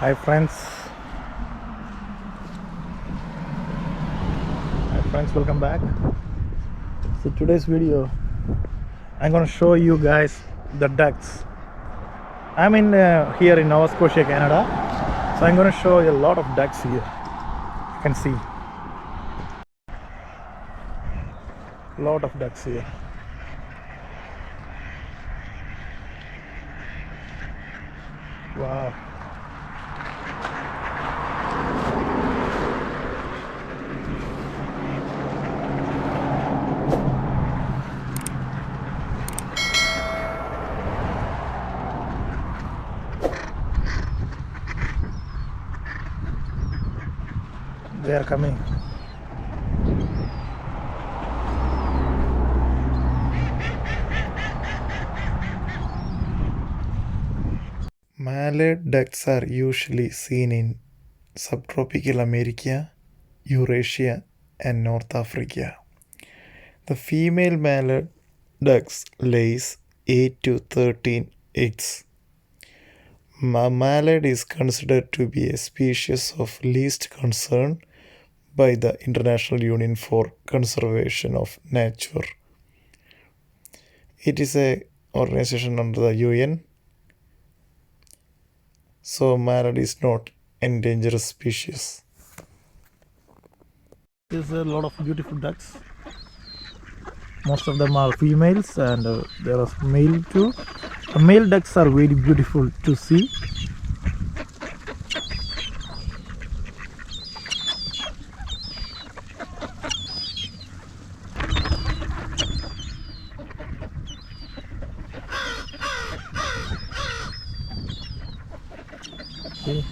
Hi friends, welcome back. So today's video, I'm gonna show you guys the ducks. I'm in here in Nova Scotia, Canada. So I'm gonna show you a lot of ducks here. You can see a lot of ducks here. Wow. They are coming. Mallard ducks are usually seen in subtropical America, Eurasia, and North Africa. The female mallard ducks lays 8 to 13 eggs. Mallard is considered to be a species of least concern by the International Union for Conservation of Nature. It is an organization under the UN, so mallard is not endangered species. There's a lot of beautiful ducks. Most of them are females, and there are male too. The male ducks are very beautiful to see. See?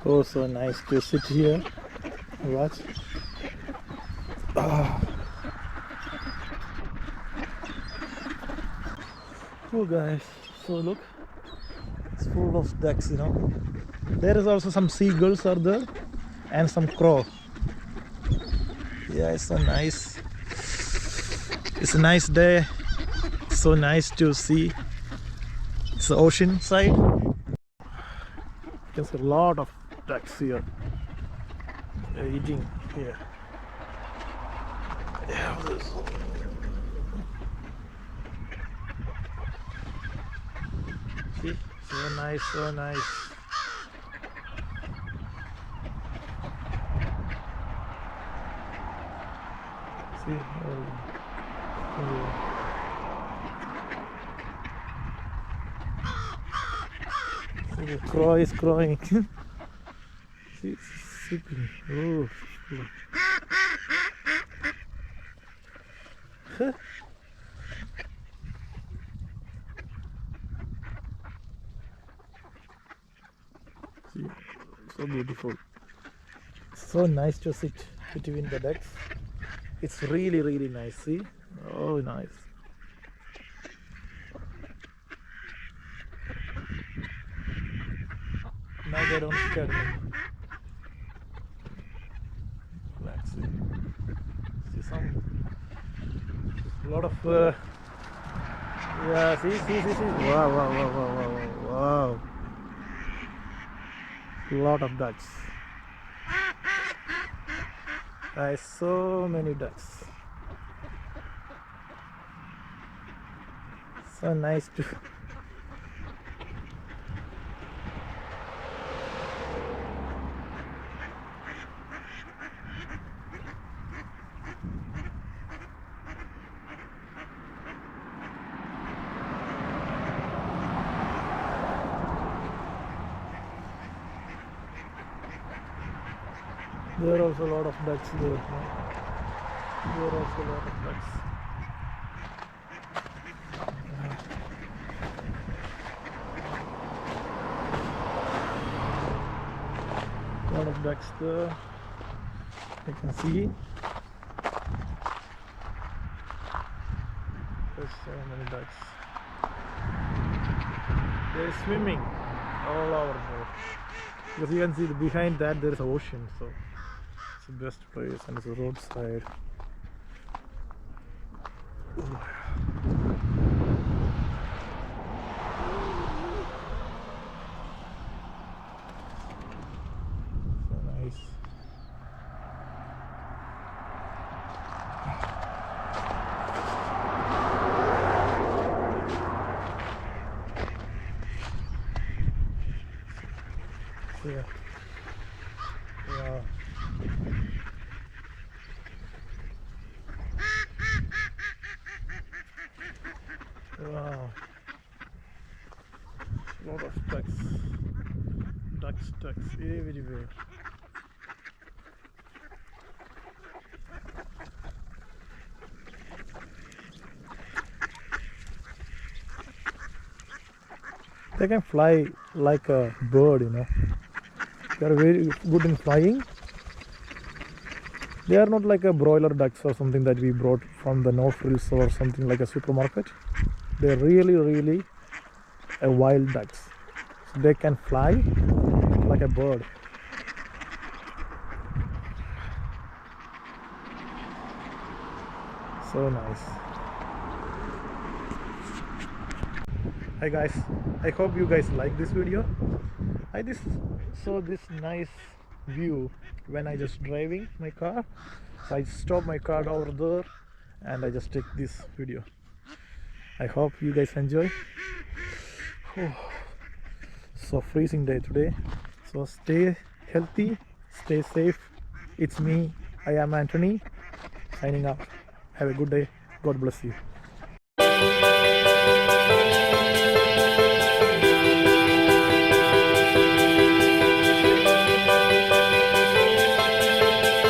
Oh, so nice to sit here and watch. Oh guys, so look, it's full of ducks, you know. There is also some seagulls are there and some crow. Yeah, it's so nice. It's a nice day. So nice to see. It's the ocean side. You can see a lot of ducks here. They're eating here. Yeah, see, so nice, so nice. See, see, the crow is crowing. See, it's sleeping. Oh. See, so beautiful. So nice to sit between the ducks. It's really, really nice. See? Oh, nice. Now they don't scare me. Let's see. See some. A lot of. Yeah, see. Wow. A lot of ducks. Guys, so many ducks. So nice to. There are also a lot of ducks there. No? There are also a lot of ducks. A lot of ducks there. You can see. There's so many ducks. They're swimming all over there. Because you can see behind that there is an ocean, so it's the best place, and it's a roadside. So nice. Yeah. Wow. Wow. Lot of ducks. Ducks everywhere. They can fly like a bird, you know. They are very good in flying. They are not like a broiler ducks or something that we brought from the no frills or something like a supermarket. They are really a wild ducks. So they can fly like a bird. So nice. Hi guys, I hope you guys like this video. I just saw this nice view when I just driving my car. So I stop my car over there and I just take this video. I hope you guys enjoy. So freezing day today. So stay healthy, stay safe. It's me, I am Anthony, signing out. Have a good day. God bless you.